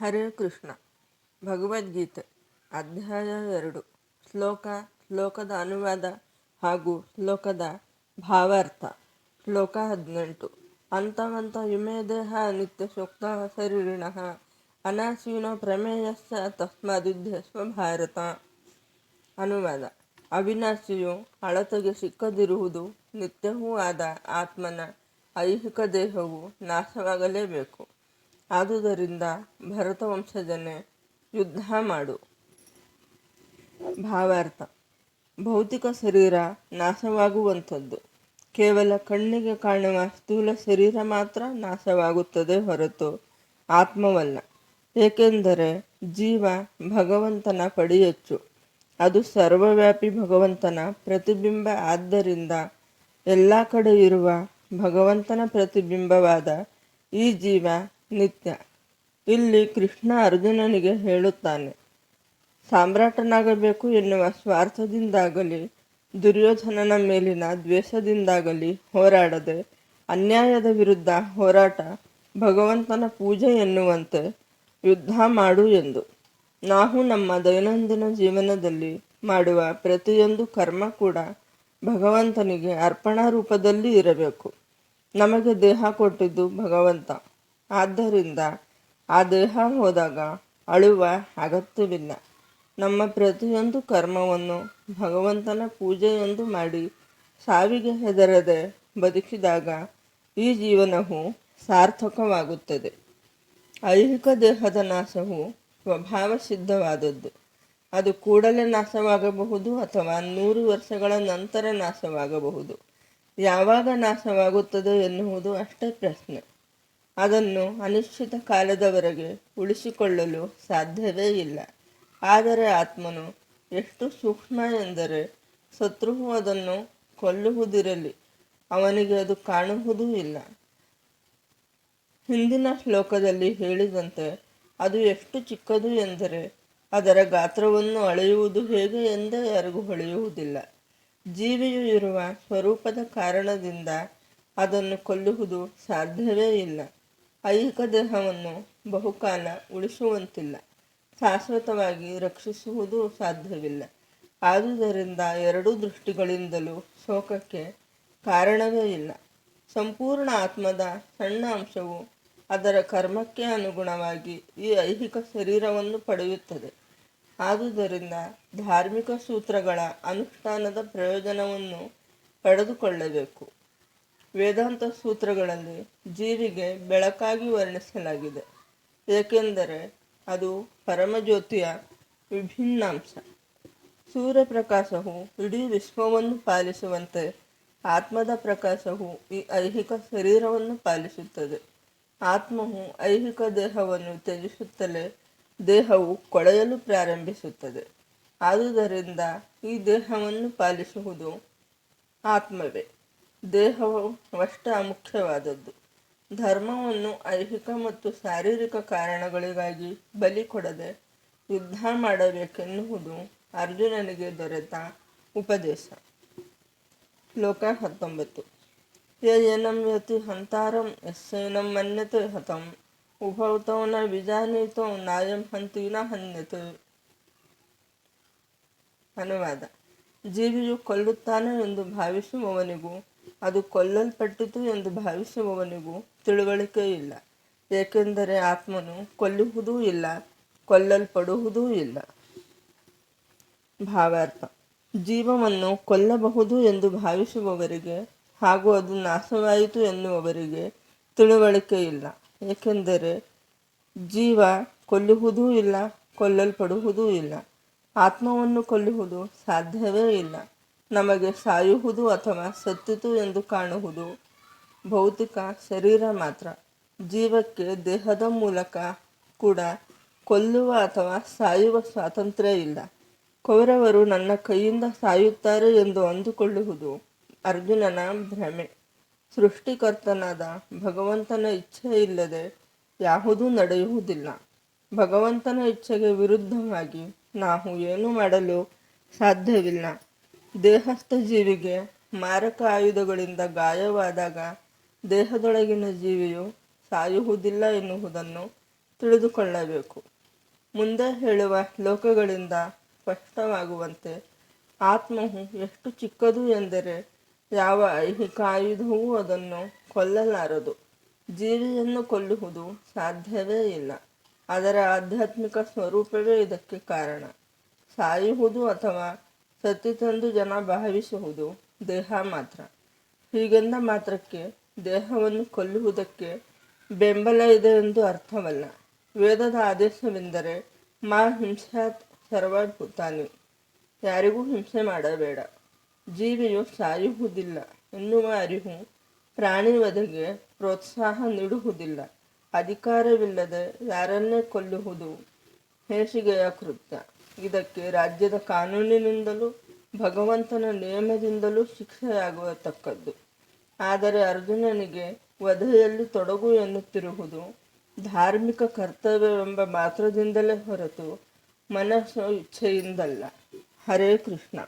ಹರೇ ಕೃಷ್ಣ. ಭಗವದ್ಗೀತೆ ಅಧ್ಯಾಯ 2. ಶ್ಲೋಕದ ಅನುವಾದ ಹಾಗೂ ಶ್ಲೋಕದ ಭಾವಾರ್ಥ. ಶ್ಲೋಕ 18. ಅಂತವಂತ ಇಮೇ ದೇಹ ನಿತ್ಯ ಸೂಕ್ತ ಶರೀರಿಣಃ ಅನಾಸೀನೋ ಪ್ರಮೇಯಸ್ಯ ತಸ್ಮಾದುದ್ಧೇಶ್ವ ಭಾರತ. ಅನುವಾದ: ಅವಿನಾಶಿಯು ಅಳತೆಗೆ ಸಿಕ್ಕದಿರುವುದು ನಿತ್ಯವೂ ಆದ ಆತ್ಮನ ಐಹಿಕ ದೇಹವು ನಾಶವಾಗಲೇಬೇಕು. ಆದುದರಿಂದ ಭರತವಂಶಜನೇ, ಯುದ್ಧ ಮಾಡು. ಭಾವಾರ್ಥ: ಭೌತಿಕ ಶರೀರ ನಾಶವಾಗುವಂಥದ್ದು. ಕೇವಲ ಕಣ್ಣಿಗೆ ಕಾಣುವ ಸ್ಥೂಲ ಶರೀರ ಮಾತ್ರ ನಾಶವಾಗುತ್ತದೆ ಹೊರತು ಆತ್ಮವಲ್ಲ. ಏಕೆಂದರೆ ಜೀವ ಭಗವಂತನ ಪಡಿಯಚ್ಚು. ಅದು ಸರ್ವವ್ಯಾಪಿ ಭಗವಂತನ ಪ್ರತಿಬಿಂಬ. ಆದ್ದರಿಂದ ಎಲ್ಲ ಕಡೆ ಇರುವ ಭಗವಂತನ ಪ್ರತಿಬಿಂಬವಾದ ಈ ಜೀವ ನಿತ್ಯ. ಇಲ್ಲಿ ಕೃಷ್ಣ ಅರ್ಜುನನಿಗೆ ಹೇಳುತ್ತಾನೆ, ಸಾಮ್ರಾಟನಾಗಬೇಕು ಎನ್ನುವ ಸ್ವಾರ್ಥದಿಂದಾಗಲಿ ದುರ್ಯೋಧನನ ಮೇಲಿನ ದ್ವೇಷದಿಂದಾಗಲಿ ಹೋರಾಡದೆ ಅನ್ಯಾಯದ ವಿರುದ್ಧ ಹೋರಾಟ ಭಗವಂತನ ಪೂಜೆ ಎನ್ನುವಂತೆ ಯುದ್ಧ ಮಾಡು ಎಂದು. ನಾವು ನಮ್ಮ ದೈನಂದಿನ ಜೀವನದಲ್ಲಿ ಮಾಡುವ ಪ್ರತಿಯೊಂದು ಕರ್ಮ ಕೂಡ ಭಗವಂತನಿಗೆ ಅರ್ಪಣಾ ರೂಪದಲ್ಲಿ ಇರಬೇಕು. ನಮಗೆ ದೇಹ ಕೊಟ್ಟಿದ್ದು ಭಗವಂತ. ಆದ್ದರಿಂದ ಆ ದೇಹ ಹೋದಾಗ ಅಳುವ ಅಗತ್ಯವಿಲ್ಲ. ನಮ್ಮ ಪ್ರತಿಯೊಂದು ಕರ್ಮವನ್ನು ಭಗವಂತನ ಪೂಜೆಯೆಂದು ಮಾಡಿ ಸಾವಿಗೆ ಹೆದರದೆ ಬದುಕಿದಾಗ ಈ ಜೀವನವು ಸಾರ್ಥಕವಾಗುತ್ತದೆ. ಐಹಿಕ ದೇಹದ ನಾಶವು ಸ್ವಭಾವ ಸಿದ್ಧವಾದದ್ದು. ಅದು ಕೂಡಲೇ ನಾಶವಾಗಬಹುದು ಅಥವಾ 100 ವರ್ಷಗಳ ನಂತರ ನಾಶವಾಗಬಹುದು. ಯಾವಾಗ ನಾಶವಾಗುತ್ತದೆ ಎನ್ನುವುದು ಅಷ್ಟೇ ಪ್ರಶ್ನೆ. ಅದನ್ನು ಅನಿಶ್ಚಿತ ಕಾಲದವರೆಗೆ ಉಳಿಸಿಕೊಳ್ಳಲು ಸಾಧ್ಯವೇ ಇಲ್ಲ. ಆದರೆ ಆತ್ಮನು ಎಷ್ಟು ಸೂಕ್ಷ್ಮ ಎಂದರೆ ಶತ್ರುವು ಅದನ್ನು ಕೊಲ್ಲುವುದಿರಲಿ, ಅವನಿಗೆ ಅದು ಕಾಣುವುದೂ ಇಲ್ಲ. ಹಿಂದಿನ ಶ್ಲೋಕದಲ್ಲಿ ಹೇಳಿದಂತೆ ಅದು ಎಷ್ಟು ಚಿಕ್ಕದು ಎಂದರೆ ಅದರ ಗಾತ್ರವನ್ನು ಅಳೆಯುವುದು ಹೇಗೆ ಎಂದೇ ಯಾರಿಗೂ ಹೊಳೆಯುವುದಿಲ್ಲ. ಜೀವಿಯು ಇರುವ ಸ್ವರೂಪದ ಕಾರಣದಿಂದ ಅದನ್ನು ಕೊಲ್ಲುವುದು ಸಾಧ್ಯವೇ ಇಲ್ಲ. ಐಹಿಕ ದೇಹವನ್ನು ಬಹುಕಾಲ ಉಳಿಸುವಂತಿಲ್ಲ, ಶಾಶ್ವತವಾಗಿ ರಕ್ಷಿಸುವುದೂ ಸಾಧ್ಯವಿಲ್ಲ. ಆದುದರಿಂದ ಎರಡೂ ದೃಷ್ಟಿಗಳಿಂದಲೂ ಶೋಕಕ್ಕೆ ಕಾರಣವೇ ಇಲ್ಲ. ಸಂಪೂರ್ಣ ಆತ್ಮದ ಸಣ್ಣ ಅಂಶವು ಅದರ ಕರ್ಮಕ್ಕೆ ಅನುಗುಣವಾಗಿ ಈ ಐಹಿಕ ಶರೀರವನ್ನು ಪಡೆಯುತ್ತದೆ. ಆದುದರಿಂದ ಧಾರ್ಮಿಕ ಸೂತ್ರಗಳ ಅನುಷ್ಠಾನದ ಪ್ರಯೋಜನವನ್ನು ಪಡೆದುಕೊಳ್ಳಬೇಕು. ವೇದಾಂತ ಸೂತ್ರಗಳಲ್ಲಿ ಜೀವಿಗೆ ಬೆಳಕಾಗಿ ವರ್ಣಿಸಲಾಗಿದೆ, ಏಕೆಂದರೆ ಅದು ಪರಮಜ್ಯೋತಿಯ ವಿಭಿನ್ನಾಂಶ. ಸೂರ್ಯಪ್ರಕಾಶವು ಇಡೀ ವಿಶ್ವವನ್ನು ಪಾಲಿಸುವಂತೆ ಆತ್ಮದ ಪ್ರಕಾಶವು ಈ ಐಹಿಕ ಶರೀರವನ್ನು ಪಾಲಿಸುತ್ತದೆ. ಆತ್ಮವು ಐಹಿಕ ದೇಹವನ್ನು ತ್ಯಜಿಸುತ್ತಲೇ ದೇಹವು ಕೊಳೆಯಲು ಪ್ರಾರಂಭಿಸುತ್ತದೆ. ಆದುದರಿಂದ ಈ ದೇಹವನ್ನು ಪಾಲಿಸುವುದು ಆತ್ಮವೇ. ದೇಹವು ಅಷ್ಟೇ ಅಮುಖ್ಯವಾದದ್ದು. ಧರ್ಮವನ್ನು ಐಹಿಕ ಮತ್ತು ಶಾರೀರಿಕ ಕಾರಣಗಳಿಗಾಗಿ ಬಲಿ ಕೊಡದೆ ಯುದ್ಧ ಮಾಡಬೇಕೆನ್ನುವುದು ಅರ್ಜುನನಿಗೆ ದೊರೆತ ಉಪದೇಶ. ಶ್ಲೋಕ 19. ಯೇನಂ ಯತಿ ಹಂತಾರಂ ಯಸ್ಸೇನಂ ಮನ್ಯತೆ ಹತಂ ಉಭೌತೌ ನ ವಿಜಾನೀತೋ ನಾಯಂ ಹಂತಿ ನ ಹನ್ಯತೆ. ಅನುವಾದ: ಜೀವಿಯು ಕೊಲ್ಲುತ್ತಾನೆ ಎಂದು ಭಾವಿಸುವವನಿಗೂ ಅದು ಕೊಲ್ಲಲ್ಪಟ್ಟಿತು ಎಂದು ಭಾವಿಸುವವನಿಗೂ ತಿಳುವಳಿಕೆ ಇಲ್ಲ. ಏಕೆಂದರೆ ಆತ್ಮನು ಕೊಲ್ಲುವುದೂ ಇಲ್ಲ, ಕೊಲ್ಲಲ್ಪಡುವುದೂ ಇಲ್ಲ. ಭಾವಾರ್ಥ: ಜೀವವನ್ನು ಕೊಲ್ಲಬಹುದು ಎಂದು ಭಾವಿಸುವವರಿಗೆ ಹಾಗೂ ಅದು ನಾಶವಾಯಿತು ಎನ್ನುವವರಿಗೆ ತಿಳುವಳಿಕೆ ಇಲ್ಲ. ಏಕೆಂದರೆ ಜೀವ ಕೊಲ್ಲುವುದೂ ಇಲ್ಲ, ಕೊಲ್ಲಲ್ಪಡುವುದೂ ಇಲ್ಲ. ಆತ್ಮವನ್ನು ಕೊಲ್ಲುವುದು ಸಾಧ್ಯವೇ ಇಲ್ಲ. ನಮಗೆ ಸಾಯುವುದು ಅಥವಾ ಸತ್ತಿತು ಎಂದು ಕಾಣುವುದು ಭೌತಿಕ ಶರೀರ ಮಾತ್ರ. ಜೀವಕ್ಕೆ ದೇಹದ ಮೂಲಕ ಕೂಡ ಕೊಲ್ಲುವ ಅಥವಾ ಸಾಯುವ ಸ್ವಾತಂತ್ರ್ಯ ಇಲ್ಲ. ಕೌರವರು ನನ್ನ ಕೈಯಿಂದ ಸಾಯುತ್ತಾರೆ ಎಂದು ಅಂದುಕೊಳ್ಳುವುದು ಅರ್ಜುನನ ಭ್ರಮೆ. ಸೃಷ್ಟಿಕರ್ತನಾದ ಭಗವಂತನ ಇಚ್ಛೆ ಇಲ್ಲದೆ ಯಾವುದೂ ನಡೆಯುವುದಿಲ್ಲ. ಭಗವಂತನ ಇಚ್ಛೆಗೆ ವಿರುದ್ಧವಾಗಿ ನಾವು ಏನೂ ಮಾಡಲು ಸಾಧ್ಯವಿಲ್ಲ. ದೇಹಸ್ಥ ಜೀವಿಗೆ ಮಾರಕ ಆಯುಧಗಳಿಂದ ಗಾಯವಾದಾಗ ದೇಹದೊಳಗಿನ ಜೀವಿಯು ಸಾಯುವುದಿಲ್ಲ ಎನ್ನುವುದನ್ನು ತಿಳಿದುಕೊಳ್ಳಬೇಕು. ಮುಂದೆ ಹೇಳುವ ಲೋಕಗಳಿಂದ ಸ್ಪಷ್ಟವಾಗುವಂತೆ ಆತ್ಮವು ಎಷ್ಟು ಚಿಕ್ಕದು ಎಂದರೆ ಯಾವ ಐಹಿಕ ಆಯುಧವೂ ಅದನ್ನು ಕೊಲ್ಲಲಾರದು. ಜೀವಿಯನ್ನು ಕೊಲ್ಲುವುದು ಸಾಧ್ಯವೇ ಇಲ್ಲ. ಅದರ ಆಧ್ಯಾತ್ಮಿಕ ಸ್ವರೂಪವೇ ಇದಕ್ಕೆ ಕಾರಣ. ಸಾಯುವುದು ಅಥವಾ ಸತ್ತಿತೆಂದು ಜನ ಭಾವಿಸುವುದು ದೇಹ ಮಾತ್ರ. ಹೀಗೆಂದ ಮಾತ್ರಕ್ಕೆ ದೇಹವನ್ನು ಕೊಲ್ಲುವುದಕ್ಕೆ ಬೆಂಬಲ ಇದೆ ಎಂದು ಅರ್ಥವಲ್ಲ. ವೇದದ ಆದೇಶವೆಂದರೆ ಮಾ ಹಿಂಸಾತ್ ಸರ್ವಭೂತಾನಿ, ಯಾರಿಗೂ ಹಿಂಸೆ ಮಾಡಬೇಡ. ಜೀವಿಯು ಸಾಯುವುದಿಲ್ಲ ಎನ್ನುವ ಅರಿವು ಪ್ರಾಣಿ ವಧೆಗೆ ಪ್ರೋತ್ಸಾಹ ನೀಡುವುದಿಲ್ಲ. ಅಧಿಕಾರವಿಲ್ಲದೆ ಯಾರನ್ನೇ ಕೊಲ್ಲುವುದು ಹೇಸಿಗೆಯ ಕೃತ್ಯ. ಇದಕ್ಕೆ ರಾಜ್ಯದ ಕಾನೂನಿನಿಂದಲೂ ಭಗವಂತನ ನಿಯಮದಿಂದಲೂ ಶಿಕ್ಷೆಯಾಗತಕ್ಕದ್ದು. ಆದರೆ ಅರ್ಜುನನಿಗೆ ವಧೆಯಲ್ಲಿ ತೊಡಗು ಎನ್ನುತ್ತಿರುವುದು ಧಾರ್ಮಿಕ ಕರ್ತವ್ಯವೆಂಬ ಮಾತ್ರದಿಂದಲೇ ಹೊರತು ಮನಸ್ಸು ಇಚ್ಛೆಯಿಂದಲ್ಲ. ಹರೇ ಕೃಷ್ಣ.